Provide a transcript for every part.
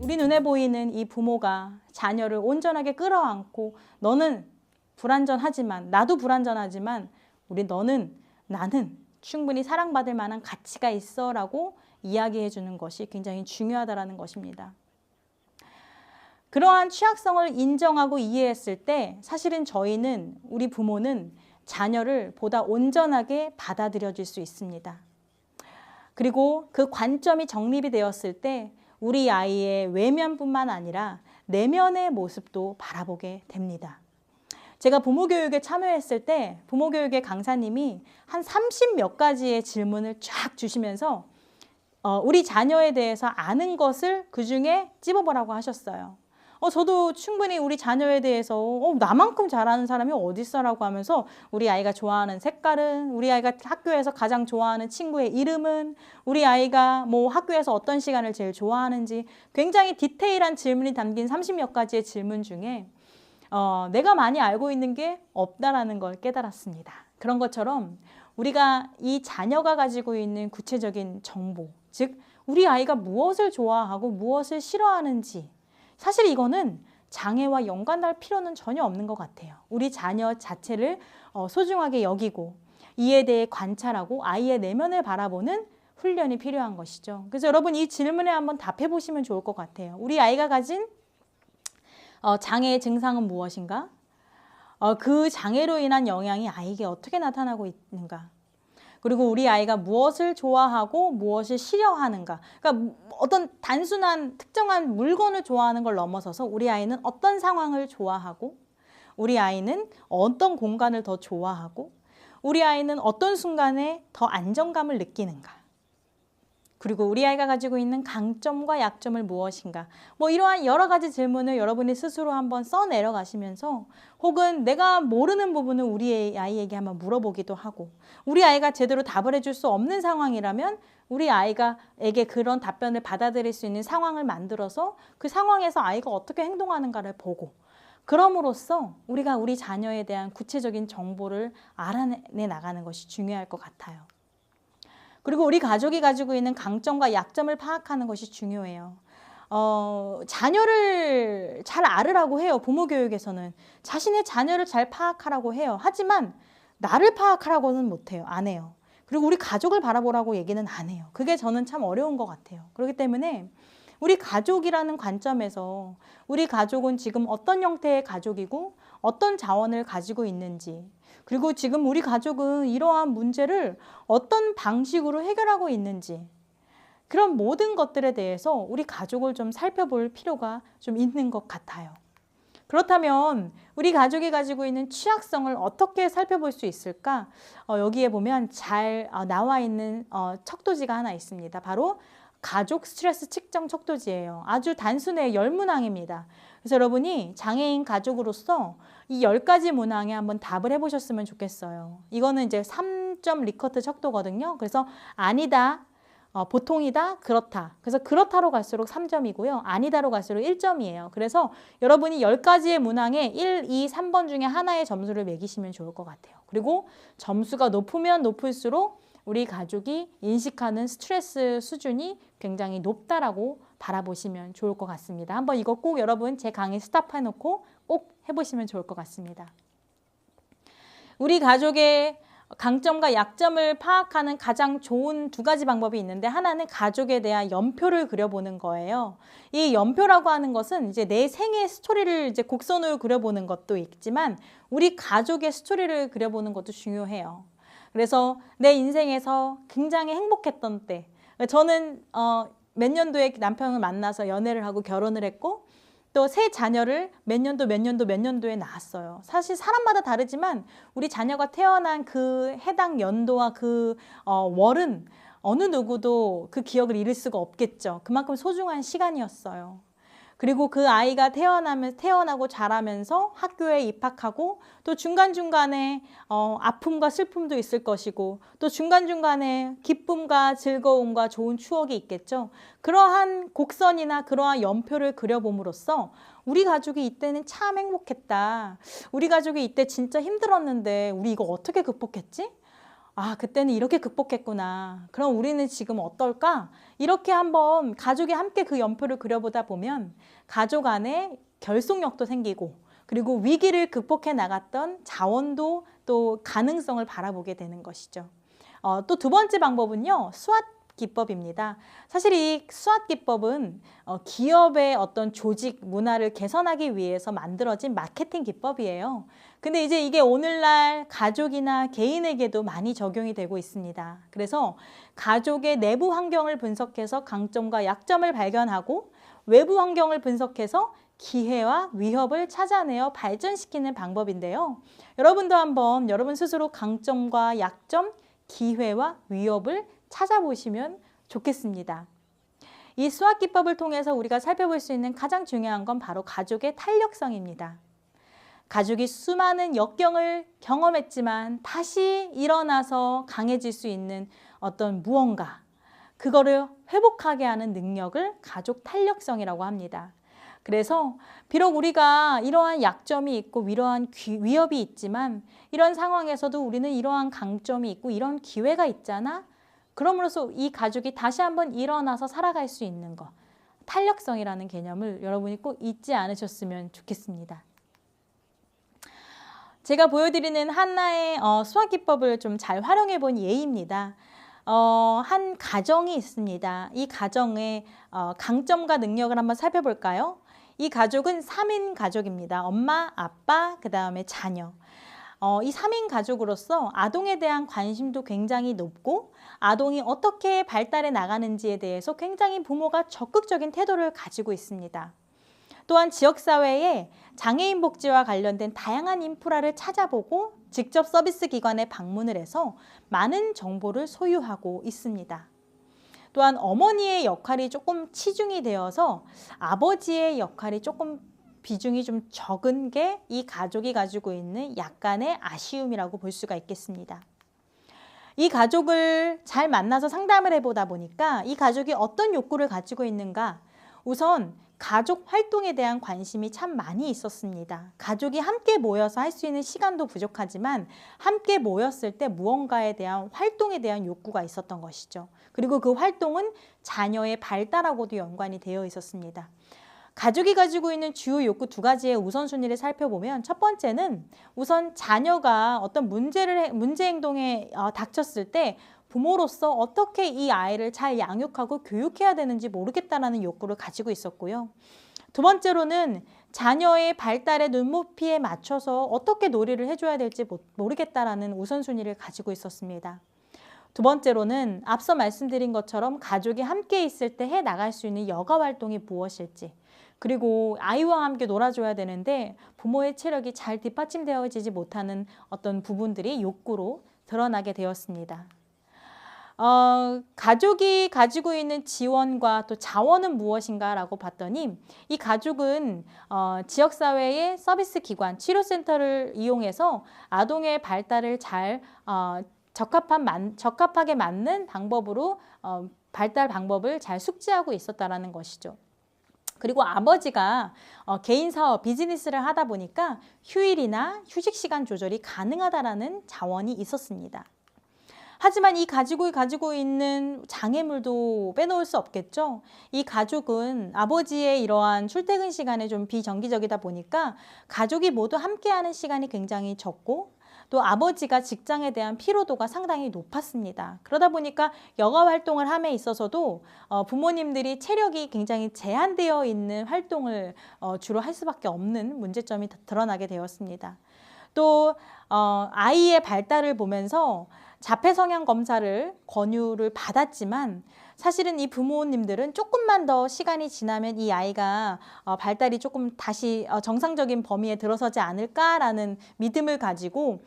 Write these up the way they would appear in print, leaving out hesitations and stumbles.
우리 눈에 보이는 이 부모가 자녀를 온전하게 끌어안고 너는 불완전하지만 나도 불완전하지만 나는 충분히 사랑받을 만한 가치가 있어 라고 이야기해 주는 것이 굉장히 중요하다는 것입니다. 그러한 취약성을 인정하고 이해했을 때 사실은 우리 부모는 자녀를 보다 온전하게 받아들여 줄 수 있습니다. 그리고 그 관점이 정립이 되었을 때 우리 아이의 외면뿐만 아니라 내면의 모습도 바라보게 됩니다. 제가 부모교육에 참여했을 때 부모교육의 강사님이 한 30몇 가지의 질문을 쫙 주시면서 우리 자녀에 대해서 아는 것을 그중에 찝어보라고 하셨어요. 저도 충분히 우리 자녀에 대해서 나만큼 잘하는 사람이 어딨어라고 하면서 우리 아이가 좋아하는 색깔은, 우리 아이가 학교에서 가장 좋아하는 친구의 이름은, 우리 아이가 뭐 학교에서 어떤 시간을 제일 좋아하는지 굉장히 디테일한 질문이 담긴 30몇 가지의 질문 중에 내가 많이 알고 있는 게 없다라는 걸 깨달았습니다. 그런 것처럼 우리가 이 자녀가 가지고 있는 구체적인 정보, 즉 우리 아이가 무엇을 좋아하고 무엇을 싫어하는지 사실 이거는 장애와 연관될 필요는 전혀 없는 것 같아요. 우리 자녀 자체를 소중하게 여기고 이에 대해 관찰하고 아이의 내면을 바라보는 훈련이 필요한 것이죠. 그래서 여러분 이 질문에 한번 답해 보시면 좋을 것 같아요. 우리 아이가 가진 장애의 증상은 무엇인가? 그 장애로 인한 영향이 아이에게 어떻게 나타나고 있는가? 그리고 우리 아이가 무엇을 좋아하고 무엇을 싫어하는가. 그러니까 어떤 단순한 특정한 물건을 좋아하는 걸 넘어서서 우리 아이는 어떤 상황을 좋아하고 우리 아이는 어떤 공간을 더 좋아하고 우리 아이는 어떤 순간에 더 안정감을 느끼는가. 그리고 우리 아이가 가지고 있는 강점과 약점을 무엇인가. 뭐 이러한 여러 가지 질문을 여러분이 스스로 한번 써내려 가시면서 혹은 내가 모르는 부분을 우리 아이에게 한번 물어보기도 하고 우리 아이가 제대로 답을 해줄 수 없는 상황이라면 우리 아이에게 그런 답변을 받아들일 수 있는 상황을 만들어서 그 상황에서 아이가 어떻게 행동하는가를 보고 그럼으로써 우리가 우리 자녀에 대한 구체적인 정보를 알아내 나가는 것이 중요할 것 같아요. 그리고 우리 가족이 가지고 있는 강점과 약점을 파악하는 것이 중요해요. 자녀를 잘 알으라고 해요. 부모 교육에서는. 자신의 자녀를 잘 파악하라고 해요. 하지만 나를 파악하라고는 못해요. 안 해요. 그리고 우리 가족을 바라보라고 얘기는 안 해요. 그게 저는 참 어려운 것 같아요. 그렇기 때문에 우리 가족이라는 관점에서 우리 가족은 지금 어떤 형태의 가족이고 어떤 자원을 가지고 있는지 그리고 지금 우리 가족은 이러한 문제를 어떤 방식으로 해결하고 있는지 그런 모든 것들에 대해서 우리 가족을 좀 살펴볼 필요가 좀 있는 것 같아요. 그렇다면 우리 가족이 가지고 있는 취약성을 어떻게 살펴볼 수 있을까? 여기에 보면 잘 나와 있는 척도지가 하나 있습니다. 바로 가족 스트레스 측정 척도지예요. 아주 단순해 10문항입니다. 그래서 여러분이 장애인 가족으로서 이 10가지 문항에 한번 답을 해보셨으면 좋겠어요. 이거는 이제 3점 리커트 척도거든요. 그래서 아니다, 보통이다, 그렇다. 그래서 그렇다로 갈수록 3점이고요. 아니다로 갈수록 1점이에요. 그래서 여러분이 10가지의 문항에 1, 2, 3번 중에 하나의 점수를 매기시면 좋을 것 같아요. 그리고 점수가 높으면 높을수록 우리 가족이 인식하는 스트레스 수준이 굉장히 높다라고 바라보시면 좋을 것 같습니다. 한번 이거 꼭 여러분 제 강의 스탑해놓고 꼭 해보시면 좋을 것 같습니다. 우리 가족의 강점과 약점을 파악하는 가장 좋은 2가지 방법이 있는데 하나는 가족에 대한 연표를 그려보는 거예요. 이 연표라고 하는 것은 이제 내 생애 스토리를 이제 곡선으로 그려보는 것도 있지만 우리 가족의 스토리를 그려보는 것도 중요해요. 그래서 내 인생에서 굉장히 행복했던 때 저는 몇 년도에 남편을 만나서 연애를 하고 결혼을 했고 또 새 자녀를 몇 년도에 낳았어요. 사실 사람마다 다르지만 우리 자녀가 태어난 그 해당 연도와 그 월은 어느 누구도 그 기억을 잃을 수가 없겠죠. 그만큼 소중한 시간이었어요. 그리고 그 아이가 태어나고 자라면서 학교에 입학하고 또 중간중간에 아픔과 슬픔도 있을 것이고 또 중간중간에 기쁨과 즐거움과 좋은 추억이 있겠죠. 그러한 곡선이나 그러한 연표를 그려봄으로써 우리 가족이 이때는 참 행복했다. 우리 가족이 이때 진짜 힘들었는데 우리 이거 어떻게 극복했지? 아, 그때는 이렇게 극복했구나. 그럼 우리는 지금 어떨까? 이렇게 한번 가족이 함께 그 연표를 그려보다 보면 가족 안에 결속력도 생기고 그리고 위기를 극복해 나갔던 자원도 또 가능성을 바라보게 되는 것이죠. 또 두 번째 방법은요, 스왓 기법입니다. 사실 이 스왓 기법은 기업의 어떤 조직 문화를 개선하기 위해서 만들어진 마케팅 기법이에요. 근데 이제 이게 오늘날 가족이나 개인에게도 많이 적용이 되고 있습니다. 그래서 가족의 내부 환경을 분석해서 강점과 약점을 발견하고 외부 환경을 분석해서 기회와 위협을 찾아내어 발전시키는 방법인데요. 여러분도 한번 여러분 스스로 강점과 약점, 기회와 위협을 찾아보시면 좋겠습니다. 이 스왓 기법을 통해서 우리가 살펴볼 수 있는 가장 중요한 건 바로 가족의 탄력성입니다. 가족이 수많은 역경을 경험했지만 다시 일어나서 강해질 수 있는 어떤 무언가, 그거를 회복하게 하는 능력을 가족 탄력성이라고 합니다. 그래서 비록 우리가 이러한 약점이 있고 이러한 위협이 있지만 이런 상황에서도 우리는 이러한 강점이 있고 이런 기회가 있잖아. 그럼으로써 이 가족이 다시 한번 일어나서 살아갈 수 있는 것, 탄력성이라는 개념을 여러분이 꼭 잊지 않으셨으면 좋겠습니다. 제가 보여드리는 하나의 수학 기법을 좀 잘 활용해 본 예입니다. 한 가정이 있습니다. 이 가정의 강점과 능력을 한번 살펴볼까요? 이 가족은 3인 가족입니다. 엄마, 아빠, 그 다음에 자녀. 이 3인 가족으로서 아동에 대한 관심도 굉장히 높고 아동이 어떻게 발달해 나가는지에 대해서 굉장히 부모가 적극적인 태도를 가지고 있습니다. 또한 지역사회에 장애인 복지와 관련된 다양한 인프라를 찾아보고 직접 서비스 기관에 방문을 해서 많은 정보를 소유하고 있습니다. 또한 어머니의 역할이 조금 치중이 되어서 아버지의 역할이 조금 비중이 좀 적은 게 이 가족이 가지고 있는 약간의 아쉬움이라고 볼 수가 있겠습니다. 이 가족을 잘 만나서 상담을 해보다 보니까 이 가족이 어떤 욕구를 가지고 있는가, 우선 가족 활동에 대한 관심이 참 많이 있었습니다. 가족이 함께 모여서 할 수 있는 시간도 부족하지만 함께 모였을 때 무언가에 대한 활동에 대한 욕구가 있었던 것이죠. 그리고 그 활동은 자녀의 발달하고도 연관이 되어 있었습니다. 가족이 가지고 있는 주요 욕구 두 가지의 우선순위를 살펴보면 첫 번째는 우선 자녀가 어떤 문제 행동에 닥쳤을 때 부모로서 어떻게 이 아이를 잘 양육하고 교육해야 되는지 모르겠다라는 욕구를 가지고 있었고요. 두 번째로는 자녀의 발달의 눈높이에 맞춰서 어떻게 놀이를 해줘야 될지 모르겠다라는 우선순위를 가지고 있었습니다. 두 번째로는 앞서 말씀드린 것처럼 가족이 함께 있을 때 해 나갈 수 있는 여가 활동이 무엇일지, 그리고 아이와 함께 놀아줘야 되는데 부모의 체력이 잘 뒷받침되어지지 못하는 어떤 부분들이 욕구로 드러나게 되었습니다. 가족이 가지고 있는 지원과 또 자원은 무엇인가 라고 봤더니 이 가족은 지역사회의 서비스 기관, 치료센터를 이용해서 아동의 발달을 잘 적합하게 맞는 방법으로 발달 방법을 잘 숙지하고 있었다라는 것이죠. 그리고 아버지가 개인 사업, 비즈니스를 하다 보니까 휴일이나 휴식 시간 조절이 가능하다라는 자원이 있었습니다. 하지만 이 가족이 가지고 있는 장애물도 빼놓을 수 없겠죠. 이 가족은 아버지의 이러한 출퇴근 시간에 좀 비정기적이다 보니까 가족이 모두 함께하는 시간이 굉장히 적고 또 아버지가 직장에 대한 피로도가 상당히 높았습니다. 그러다 보니까 여가 활동을 함에 있어서도 부모님들이 체력이 굉장히 제한되어 있는 활동을 주로 할 수밖에 없는 문제점이 드러나게 되었습니다. 또 아이의 발달을 보면서 자폐 성향 검사를 권유를 받았지만 사실은 이 부모님들은 조금만 더 시간이 지나면 이 아이가 발달이 조금 다시 정상적인 범위에 들어서지 않을까라는 믿음을 가지고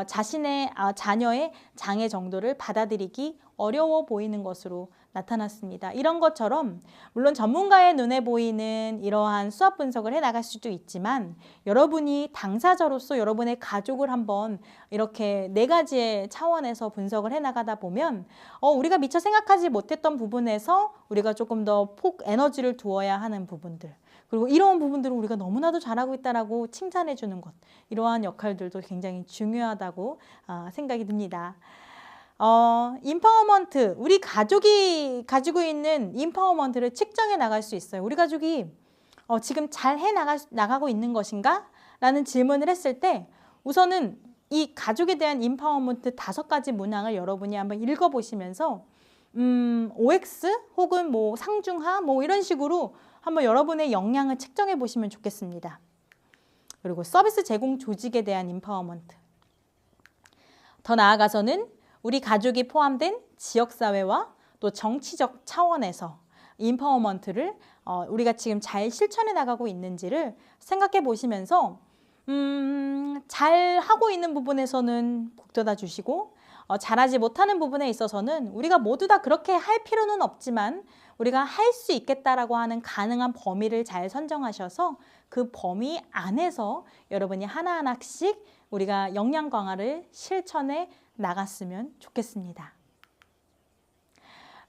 자신의 자녀의 장애 정도를 받아들이기 어려워 보이는 것으로 나타났습니다. 이런 것처럼 물론 전문가의 눈에 보이는 이러한 수학 분석을 해나갈 수도 있지만 여러분이 당사자로서 여러분의 가족을 한번 이렇게 네 가지의 차원에서 분석을 해나가다 보면 우리가 미처 생각하지 못했던 부분에서 우리가 조금 더 에너지를 두어야 하는 부분들, 그리고 이러한 부분들을 우리가 너무나도 잘하고 있다라고 칭찬해 주는 것, 이러한 역할들도 굉장히 중요하다고 생각이 듭니다. 임파워먼트, 우리 가족이 가지고 있는 임파워먼트를 측정해 나갈 수 있어요. 우리 가족이 지금 잘 나가고 있는 것인가? 라는 질문을 했을 때 우선은 이 가족에 대한 임파워먼트 5가지 문항을 여러분이 한번 읽어보시면서 OX 혹은 뭐 상중하 뭐 이런 식으로 한번 여러분의 역량을 측정해 보시면 좋겠습니다. 그리고 서비스 제공 조직에 대한 임파워먼트. 더 나아가서는 우리 가족이 포함된 지역사회와 또 정치적 차원에서 임파워먼트를 우리가 지금 잘 실천해 나가고 있는지를 생각해 보시면서 잘 하고 있는 부분에서는 북돋아 주시고 잘하지 못하는 부분에 있어서는 우리가 모두 다 그렇게 할 필요는 없지만 우리가 할 수 있겠다라고 하는 가능한 범위를 잘 선정하셔서 그 범위 안에서 여러분이 하나하나씩 우리가 역량 강화를 실천해 나갔으면 좋겠습니다.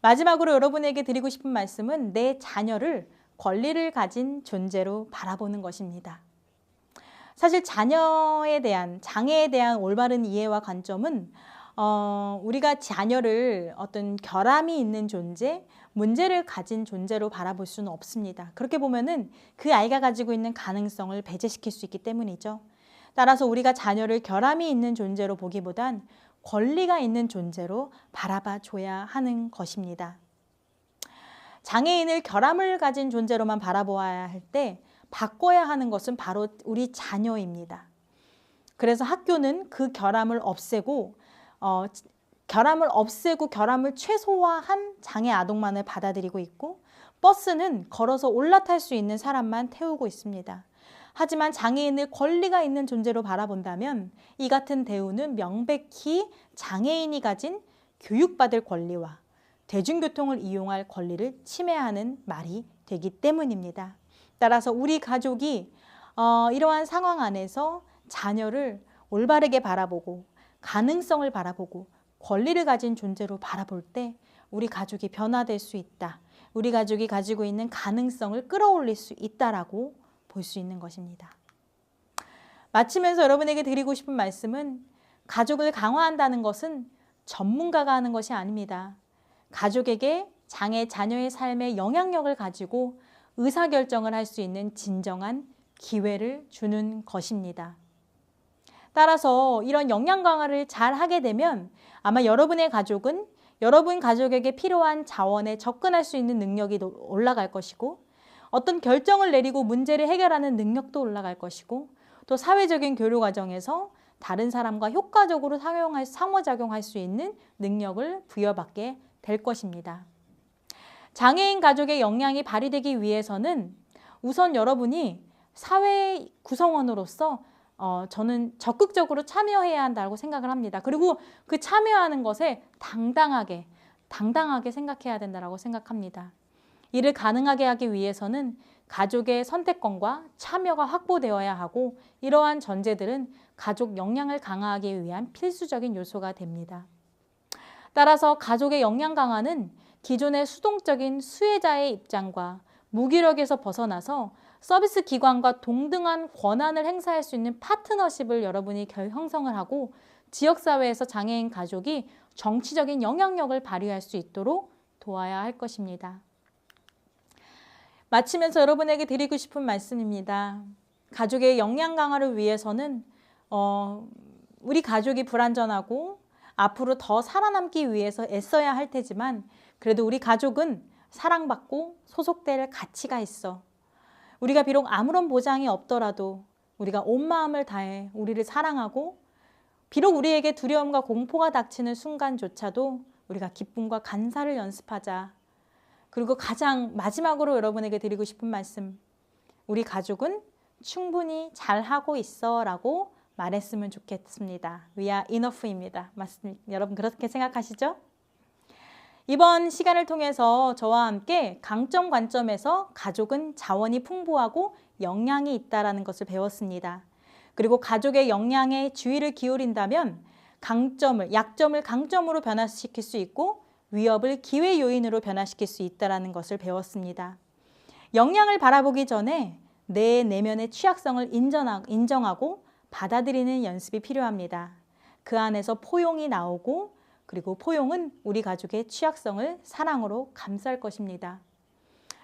마지막으로 여러분에게 드리고 싶은 말씀은 내 자녀를 권리를 가진 존재로 바라보는 것입니다. 사실 자녀에 대한, 장애에 대한 올바른 이해와 관점은 우리가 자녀를 어떤 결함이 있는 존재, 문제를 가진 존재로 바라볼 수는 없습니다. 그렇게 보면은 그 아이가 가지고 있는 가능성을 배제시킬 수 있기 때문이죠. 따라서 우리가 자녀를 결함이 있는 존재로 보기보단 권리가 있는 존재로 바라봐 줘야 하는 것입니다. 장애인을 결함을 가진 존재로만 바라보아야 할 때 바꿔야 하는 것은 바로 우리 자녀입니다. 그래서 학교는 그 결함을 없애고 결함을 최소화한 장애 아동만을 받아들이고 있고 버스는 걸어서 올라탈 수 있는 사람만 태우고 있습니다. 하지만 장애인을 권리가 있는 존재로 바라본다면 이 같은 대우는 명백히 장애인이 가진 교육받을 권리와 대중교통을 이용할 권리를 침해하는 말이 되기 때문입니다. 따라서 우리 가족이 이러한 상황 안에서 자녀를 올바르게 바라보고 가능성을 바라보고 권리를 가진 존재로 바라볼 때 우리 가족이 변화될 수 있다. 우리 가족이 가지고 있는 가능성을 끌어올릴 수 있다라고 볼 수 있는 것입니다. 마치면서 여러분에게 드리고 싶은 말씀은 가족을 강화한다는 것은 전문가가 하는 것이 아닙니다. 가족에게 장애 자녀의 삶에 영향력을 가지고 의사결정을 할 수 있는 진정한 기회를 주는 것입니다. 따라서 이런 역량 강화를 잘 하게 되면 아마 여러분의 가족은 여러분 가족에게 필요한 자원에 접근할 수 있는 능력이 올라갈 것이고 어떤 결정을 내리고 문제를 해결하는 능력도 올라갈 것이고 또 사회적인 교류 과정에서 다른 사람과 효과적으로 상호작용할 수 있는 능력을 부여받게 될 것입니다. 장애인 가족의 역량이 발휘되기 위해서는 우선 여러분이 사회 구성원으로서 저는 적극적으로 참여해야 한다고 생각을 합니다. 그리고 그 참여하는 것에 당당하게 생각해야 된다고 생각합니다. 이를 가능하게 하기 위해서는 가족의 선택권과 참여가 확보되어야 하고 이러한 전제들은 가족 역량을 강화하기 위한 필수적인 요소가 됩니다. 따라서 가족의 역량 강화는 기존의 수동적인 수혜자의 입장과 무기력에서 벗어나서 서비스 기관과 동등한 권한을 행사할 수 있는 파트너십을 여러분이 형성을 하고 지역사회에서 장애인 가족이 정치적인 영향력을 발휘할 수 있도록 도와야 할 것입니다. 마치면서 여러분에게 드리고 싶은 말씀입니다. 가족의 역량 강화를 위해서는 우리 가족이 불완전하고 앞으로 더 살아남기 위해서 애써야 할 테지만 그래도 우리 가족은 사랑받고 소속될 가치가 있어. 우리가 비록 아무런 보장이 없더라도 우리가 온 마음을 다해 우리를 사랑하고 비록 우리에게 두려움과 공포가 닥치는 순간조차도 우리가 기쁨과 감사를 연습하자. 그리고 가장 마지막으로 여러분에게 드리고 싶은 말씀. 우리 가족은 충분히 잘하고 있어 라고 말했으면 좋겠습니다. We are enough입니다. 맞습니다. 여러분 그렇게 생각하시죠? 이번 시간을 통해서 저와 함께 강점 관점에서 가족은 자원이 풍부하고 역량이 있다는 것을 배웠습니다. 그리고 가족의 역량에 주의를 기울인다면 약점을 강점으로 변화시킬 수 있고 위협을 기회 요인으로 변화시킬 수 있다는 것을 배웠습니다. 역량을 바라보기 전에 내 내면의 취약성을 인정하고 받아들이는 연습이 필요합니다. 그 안에서 포용이 나오고 그리고 포용은 우리 가족의 취약성을 사랑으로 감쌀 것입니다.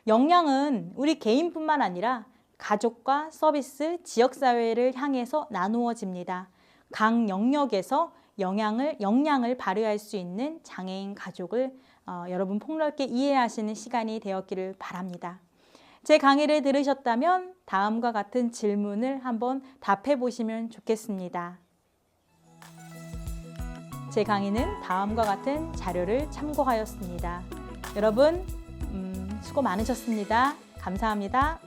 역량은 우리 개인뿐만 아니라 가족과 서비스, 지역사회를 향해서 나누어집니다. 각 영역에서 역량을 발휘할 수 있는 장애인 가족을 여러분 폭넓게 이해하시는 시간이 되었기를 바랍니다. 제 강의를 들으셨다면 다음과 같은 질문을 한번 답해 보시면 좋겠습니다. 제 강의는 다음과 같은 자료를 참고하였습니다. 여러분 수고 많으셨습니다. 감사합니다.